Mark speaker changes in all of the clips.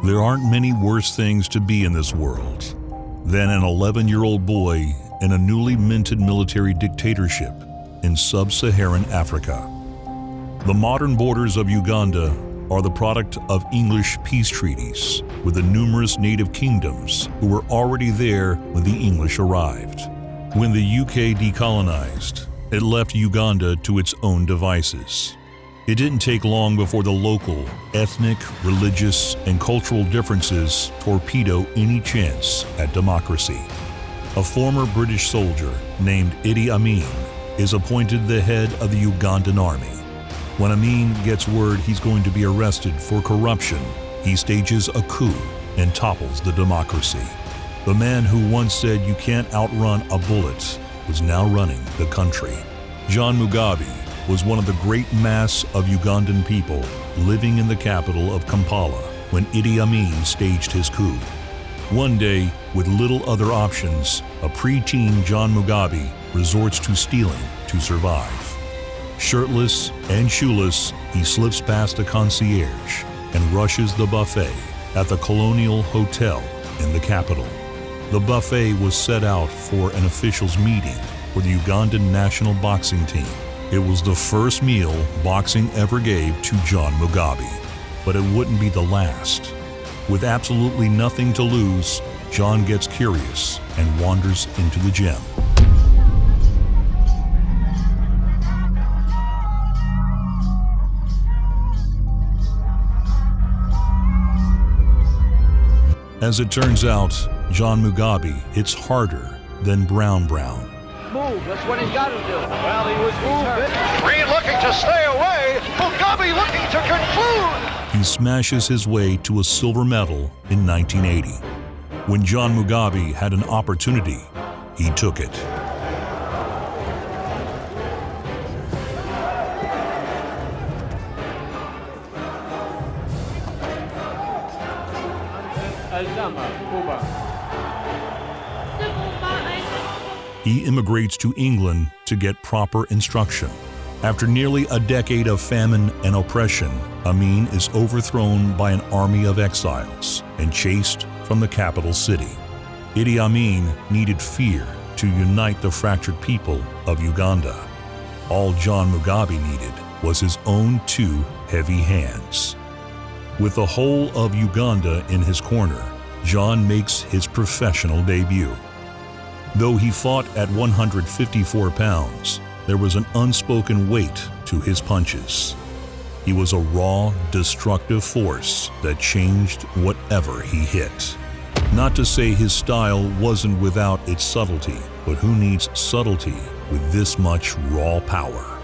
Speaker 1: There aren't many worse things to be in this world than an 11-year-old boy in a newly minted military dictatorship in sub-Saharan Africa. The modern borders of Uganda are the product of English peace treaties with the numerous native kingdoms who were already there when the English arrived. When the UK decolonized, it left Uganda to its own devices. It didn't take long before the local, ethnic, religious, and cultural differences torpedo any chance at democracy. A former British soldier named Idi Amin is appointed the head of the Ugandan army. When Amin gets word he's going to be arrested for corruption, he stages a coup and topples the democracy. The man who once said you can't outrun a bullet was now running the country. John Mugabi was one of the great mass of Ugandan people living in the capital of Kampala when Idi Amin staged his coup. One day, with little other options, a preteen John Mugabi resorts to stealing to survive. Shirtless and shoeless, he slips past the concierge and rushes the buffet at the Colonial Hotel in the capital. The buffet was set out for an officials' meeting for the Ugandan national boxing team. It was the first meal boxing ever gave to John Mugabi, but it wouldn't be the last. With absolutely nothing to lose, John gets curious and wanders into the gym. As it turns out, John Mugabi hits harder than Brown.
Speaker 2: Move, that's what he's got to do. Well, he was moving.
Speaker 3: Green looking to stay away. Mugabi looking to conclude.
Speaker 1: He smashes his way to a silver medal in 1980. When John Mugabi had an opportunity, he took it. He immigrates to England to get proper instruction. After nearly a decade of famine and oppression, Amin is overthrown by an army of exiles and chased from the capital city. Idi Amin needed fear to unite the fractured people of Uganda. All John Mugabi needed was his own two heavy hands. With the whole of Uganda in his corner, John makes his professional debut. Though he fought at 154 pounds, there was an unspoken weight to his punches. He was a raw, destructive force that changed whatever he hit. Not to say his style wasn't without its subtlety, but who needs subtlety with this much raw power?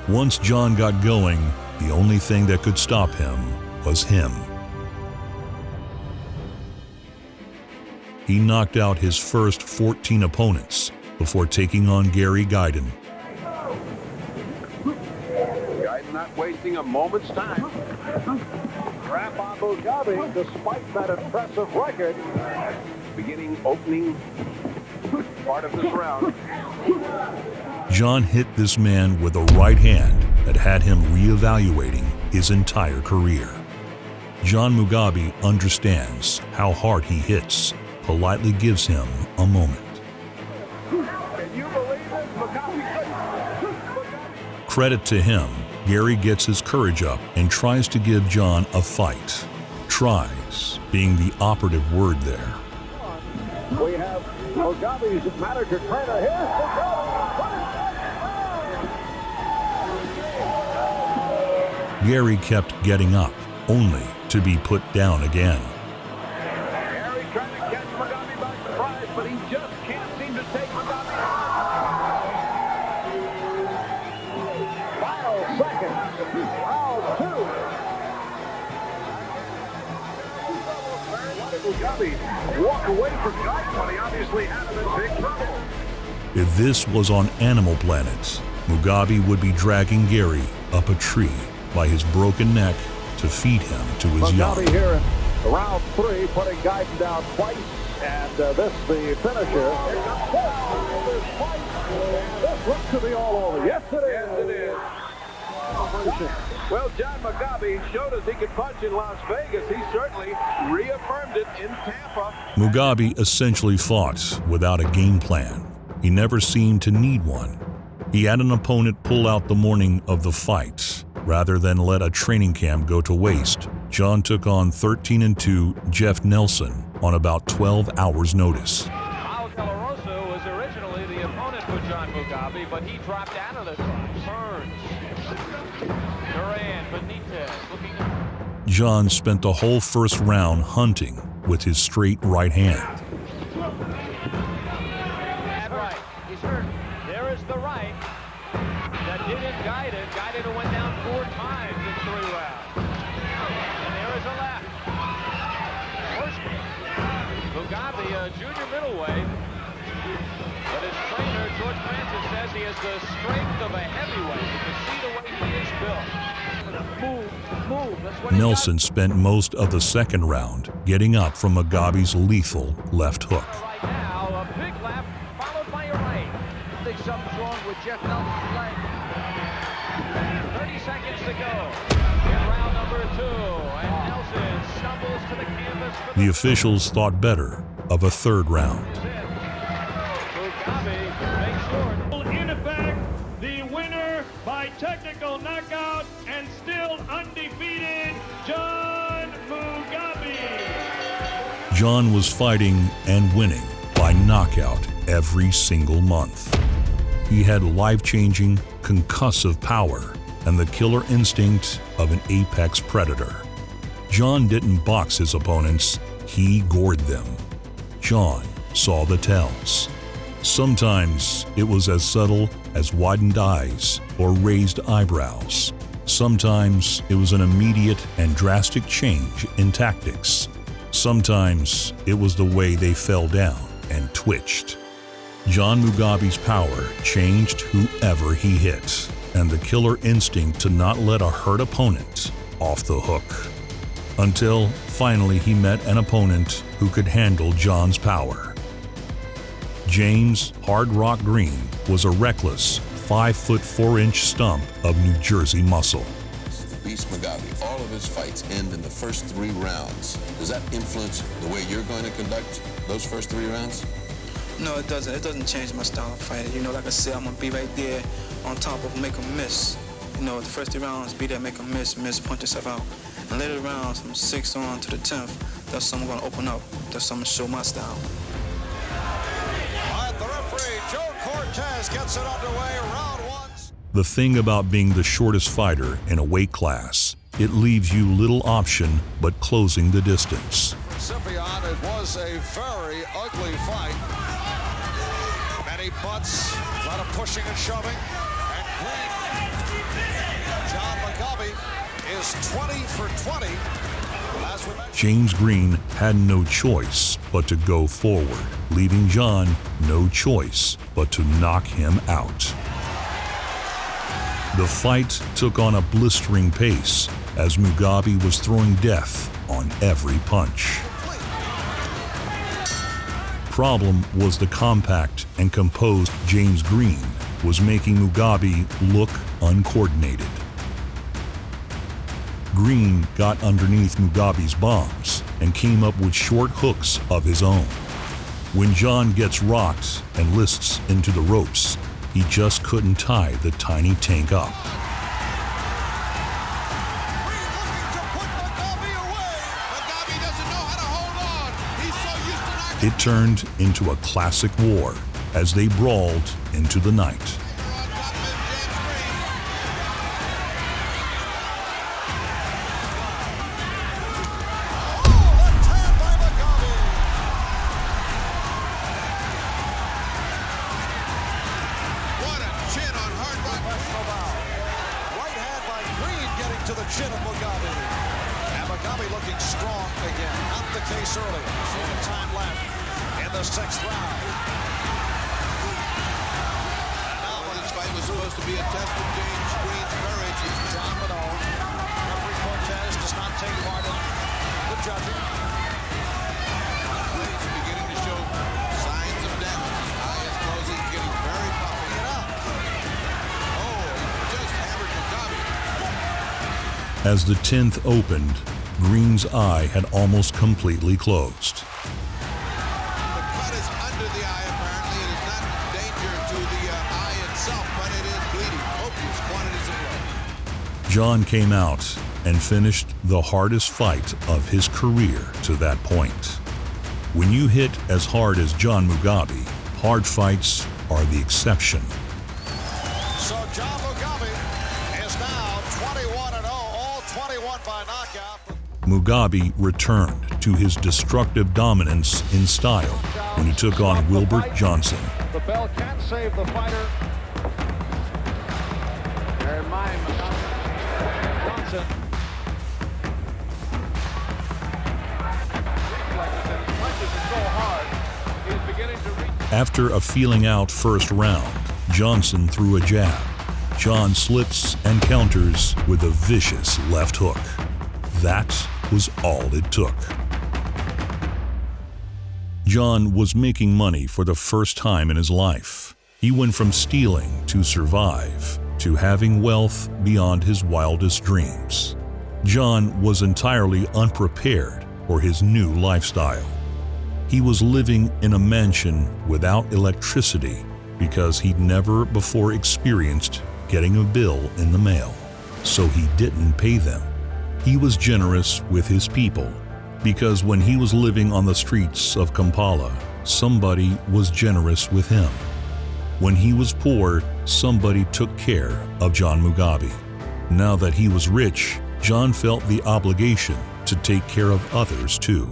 Speaker 1: Once John got going, the only thing that could stop him was him. He knocked out his first 14 opponents before taking on Gary Guyton.
Speaker 4: Guyton not wasting a moment's time. Crap on Mugabi, despite that impressive record. Opening part of this round.
Speaker 1: John hit this man with a right hand that had him reevaluating his entire career. John Mugabi understands how hard he hits, politely gives him a moment.
Speaker 4: Can you believe it? Mugabi.
Speaker 1: Credit to him, Gary gets his courage up and tries to give John a fight. Tries being the operative word there.
Speaker 4: We have Mugabi's manager trainer here.
Speaker 1: Gary kept getting up, only to be put down again.
Speaker 4: Gary trying to catch Mugabi by surprise, but he just can't seem to take Mugabi. Final seconds. Round two. Why did Mugabi walk away from Guyton when he obviously had him in big trouble?
Speaker 1: If this was on Animal Planet, Mugabi would be dragging Gary up a tree by his broken neck to feed him to his young.
Speaker 4: Mugabi here in round three, putting Guyton down twice, and this the finisher. This looks to be all over. Yes, it is. Yes, it is. Well, John Mugabi showed us he could punch in Las Vegas. He certainly reaffirmed it in Tampa.
Speaker 1: Mugabi essentially fought without a game plan. He never seemed to need one. He had an opponent pull out the morning of the fight. Rather than let a training camp go to waste, John took on 13-2 Jeff Nelson on about 12 hours' notice.
Speaker 2: Was originally the opponent for John Mugabi, but he dropped out of the fight. Burns, Duran, Benitez, looking.
Speaker 1: John spent the whole first round hunting with his straight right hand.
Speaker 2: Right, he's hurt. There is the right that didn't guide it. Guided it went down 4 times in 3 rounds. And there is a left. First, Mugabi, a junior middleweight. But his trainer, George Francis, says he has the strength of a heavyweight. You can see the way he is built. Move. That's what
Speaker 1: Nelson spent most of the second round getting up from Mugabi's lethal left hook.
Speaker 2: Right now, a big left, followed by a right. I think something's wrong with Jeff Nelson's leg. 30 seconds to go in round number 2. And Nelson stumbles to the canvas.
Speaker 1: The officials thought better of a third round.
Speaker 5: In effect, the winner by technical knockout and still undefeated, John Mugabi.
Speaker 1: John was fighting and winning by knockout every single month. He had life-changing, concussive power and the killer instinct of an apex predator. John didn't box his opponents, he gored them. John saw the tells. Sometimes it was as subtle as widened eyes or raised eyebrows. Sometimes it was an immediate and drastic change in tactics. Sometimes it was the way they fell down and twitched. John Mugabi's power changed whoever he hit, and the killer instinct to not let a hurt opponent off the hook. Until finally he met an opponent who could handle John's power. James Hard Rock Green was a reckless 5'4" stump of New Jersey muscle.
Speaker 6: Beast Mugabi, all of his fights end in the first 3 rounds. Does that influence the way you're going to conduct those first 3 rounds?
Speaker 7: No, it doesn't. It doesn't change my style of fighting. You know, like I said, I'm going to be right there on top of make them miss. You know, the first 3 rounds, be there, make them miss, punch yourself out. And later rounds, from 6th on to the 10th, that's something I'm going to open up. That's something to show my style.
Speaker 3: The referee, Joe Cortez, gets it underway, round 1.
Speaker 1: The thing about being the shortest fighter in a weight class, it leaves you little option but closing the distance.
Speaker 3: Scipion, it was a very ugly fight. Many butts, a lot of pushing and shoving. And Green, John Mugabi is 20 for 20. As we mentioned,
Speaker 1: James Green had no choice but to go forward, leaving John no choice but to knock him out. The fight took on a blistering pace as Mugabi was throwing death on every punch. Problem was the compact and composed James Green was making Mugabi look uncoordinated. Green got underneath Mugabi's bombs and came up with short hooks of his own. When John gets rocked and lists into the ropes, he just couldn't tie the tiny tank up. It turned into a classic war as they brawled into the night.
Speaker 3: to the chin of Mugabi. And Mugabi looking strong again. Not the case earlier. Short time left in the 6th round. And now this fight was supposed to be a test of James Green's courage. It's John Malone. Referee Cortez does not take part in the judging.
Speaker 6: He's beginning to show signs of damage. His eye is closing, getting very puffy.
Speaker 3: Get up.
Speaker 6: Oh, he just hammered Mugabi.
Speaker 1: As the 10th opened, Green's eye had almost completely closed.
Speaker 6: The cut is under the eye, apparently. It is not danger to the eye itself, but it is bleeding. Copious quantities of blood.
Speaker 1: John came out and finished the hardest fight of his career to that point. When you hit as hard as John Mugabi, hard fights are the exception.
Speaker 3: So John Mugabi is now 21-0, all 21 by knockout.
Speaker 1: Mugabi returned to his destructive dominance in style when he took on Wilbert Johnson.
Speaker 2: The bell can't save the fighter. Bear in mind, Johnson.
Speaker 1: After a feeling out first round, Johnson threw a jab. John slips and counters with a vicious left hook. That was all it took. John was making money for the first time in his life. He went from stealing to survive to having wealth beyond his wildest dreams. John was entirely unprepared for his new lifestyle. He was living in a mansion without electricity because he'd never before experienced getting a bill in the mail, so he didn't pay them. He was generous with his people because when he was living on the streets of Kampala, somebody was generous with him. When he was poor, somebody took care of John Mugabi. Now that he was rich, John felt the obligation to take care of others too.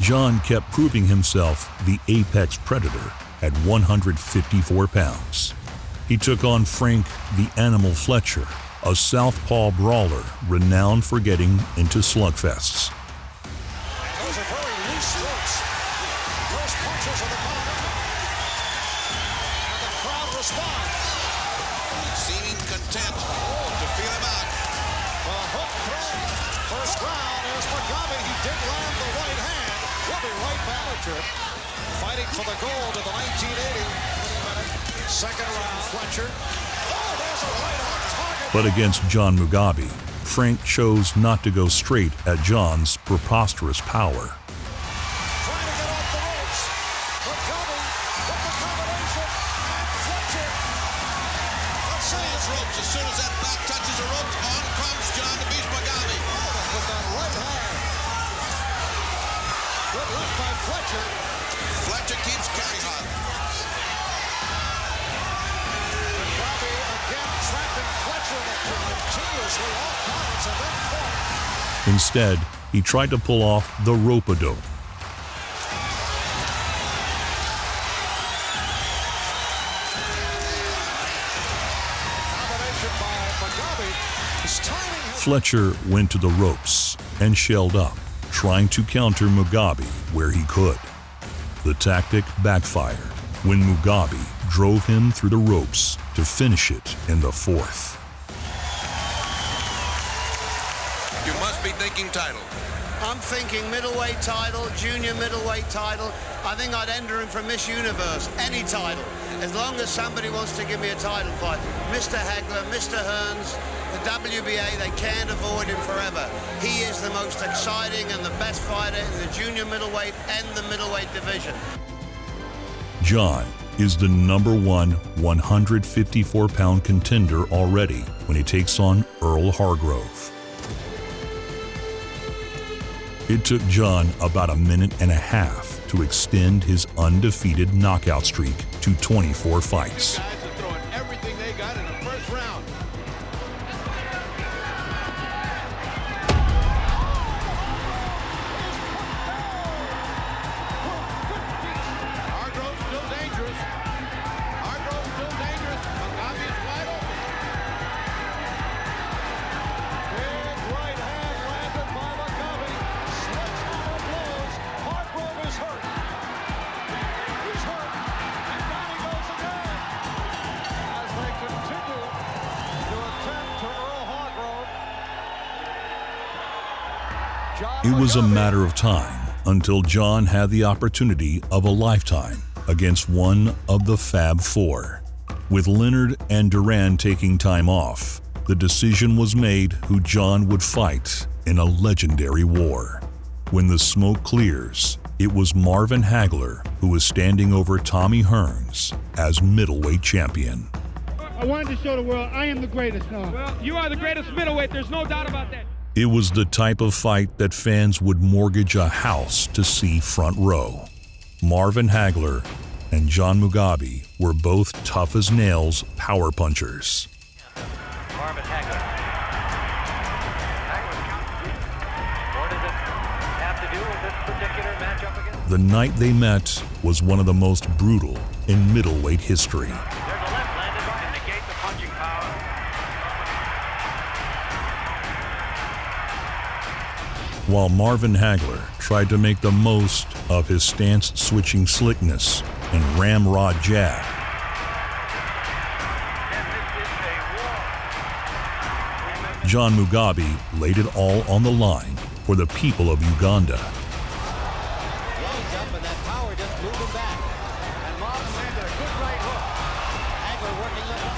Speaker 1: John kept proving himself the apex predator at 154 pounds. He took on Frank the Animal Fletcher, a southpaw brawler renowned for getting into slugfests.
Speaker 3: Those are very loose strokes. First punches of the corner. And the crowd responds.
Speaker 6: Seeming content to feel him out.
Speaker 3: The hook thrown. First round is Mugabi. He did land the right hand. We'll be right back to it. Fighting for the gold of the 1980. Second round, Fletcher. Oh, there's a right on target.
Speaker 1: But against John Mugabi, Frank chose not to go straight at John's preposterous power.
Speaker 3: Trying to get off the ropes. Mugabi with the combination. And Fletcher. Let's see.
Speaker 6: Those ropes. As soon as that back touches the ropes, on comes John to beat Mugabi.
Speaker 3: With that right hand. Good left by Fletcher.
Speaker 6: Fletcher keeps carrying on.
Speaker 3: Mugabi again trapping Fletcher continuously off balance and then caught.
Speaker 1: Instead, he tried to pull off the rope-a-dope.
Speaker 3: Combination by Mugabi. His timing has
Speaker 1: Fletcher went to the ropes and shelled up, trying to counter Mugabi where he could. The tactic backfired when Mugabi drove him through the ropes to finish it in the fourth.
Speaker 6: You must be thinking title.
Speaker 8: I'm thinking middleweight title, junior middleweight title. I think I'd enter him for Miss Universe, any title, as long as somebody wants to give me a title fight. Mr. Hagler, Mr. Hearns, the WBA, they can't avoid him forever. He is the most exciting and the best fighter in the junior middleweight and the middleweight division.
Speaker 1: John is the number one 154-pound contender already when he takes on Earl Hargrove. It took John about a minute and a half to extend his undefeated knockout streak to 24 fights.
Speaker 6: Guys are throwing everything they got in the first round. Hargrove's still dangerous. Hargrove's still dangerous. Mugabi is wide open.
Speaker 3: big right hand landed by Mugabi. Sledgehammer blows. Hargrove is hurt. He's hurt. And down he goes again. As they continue to attempt to Earl Hargrove.
Speaker 1: It was a matter of time until John had the opportunity of a lifetime against one of the Fab Four. With Leonard and Duran taking time off, the decision was made who John would fight in a legendary war. When the smoke clears, it was Marvin Hagler who was standing over Tommy Hearns as middleweight champion.
Speaker 9: I wanted to show the world I am the greatest now.
Speaker 5: Well, you are the greatest middleweight. There's no doubt about that.
Speaker 1: It was the type of fight that fans would mortgage a house to see front row. Marvin Hagler and John Mugabi were both tough as nails power punchers.
Speaker 2: Marvin Hagler. What does it have to do with this particular matchup again?
Speaker 1: The night they met was one of the most brutal in middleweight history.
Speaker 2: There's a left landed to negate the punching power.
Speaker 1: While Marvin Hagler tried to make the most of his stance-switching slickness and ramrod jab, John Mugabi laid it all on the line for the people of Uganda.
Speaker 8: He's up and that power just moved him back. And Marvin landed a good right hook. Hagler working up.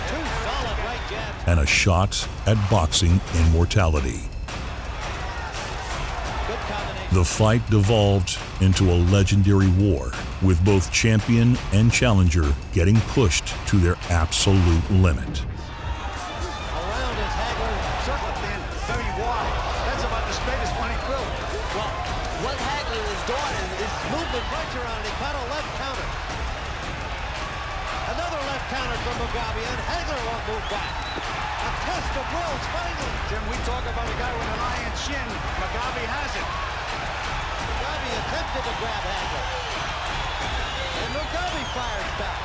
Speaker 8: Two solid right jabs.
Speaker 1: And a shot at boxing immortality.
Speaker 8: Good combination.
Speaker 1: The fight devolved into a legendary war, with both champion and challenger getting pushed to their absolute limit.
Speaker 8: Around is Hagler.
Speaker 10: Circle in very wide. That's about the straightest one he threw.
Speaker 8: Well, what Hagler is doing is moving right around. He caught a left counter. Another left counter from Mugabi, and Hagler won't move back. A test of wills finally.
Speaker 10: Tim, we talk about a guy with an iron shin. Mugabi has it.
Speaker 8: Mugabi attempted to grab Hagler. And Mugabi fires back.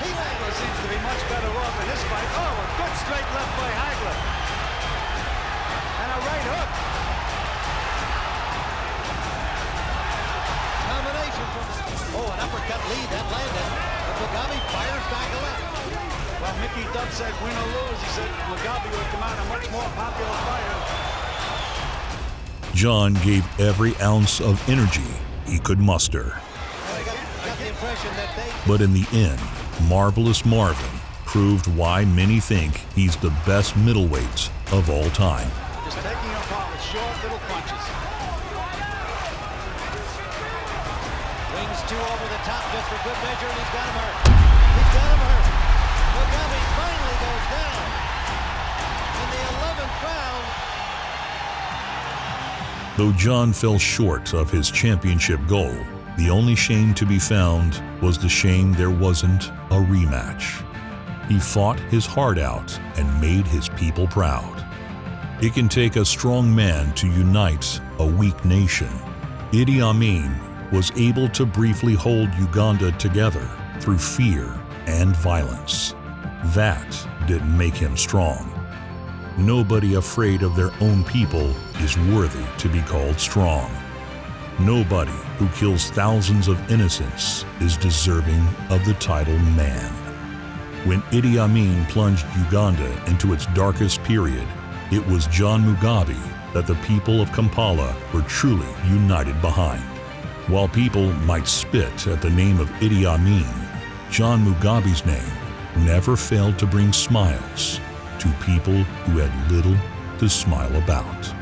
Speaker 10: Hagler seems to be much better off in this fight. Oh, a good straight left by Hagler. And a right hook.
Speaker 8: Combination from... Oh, an uppercut lead. That landed. But Mugabi fires back a left.
Speaker 10: Well, Mickey Dubb said win or lose. He said Mugabi would come out a much more popular fighter.
Speaker 1: John gave every ounce of energy he could muster.
Speaker 8: I got the impression that they...
Speaker 1: But in the end, Marvelous Marvin proved why many think he's the best middleweight of all time.
Speaker 10: Just taking him apart with short little punches.
Speaker 8: Wings two over the top just for good measure, and he's got him hurt. He's got him hurt. Mugabi finally goes down. In the 11th round.
Speaker 1: Though John fell short of his championship goal, the only shame to be found was the shame there wasn't a rematch. He fought his heart out and made his people proud. It can take a strong man to unite a weak nation. Idi Amin was able to briefly hold Uganda together through fear and violence. That didn't make him strong. Nobody afraid of their own people is worthy to be called strong. Nobody who kills thousands of innocents is deserving of the title man. When Idi Amin plunged Uganda into its darkest period, it was John Mugabi that the people of Kampala were truly united behind. While people might spit at the name of Idi Amin, John Mugabi's name never failed to bring smiles to people who had little to smile about.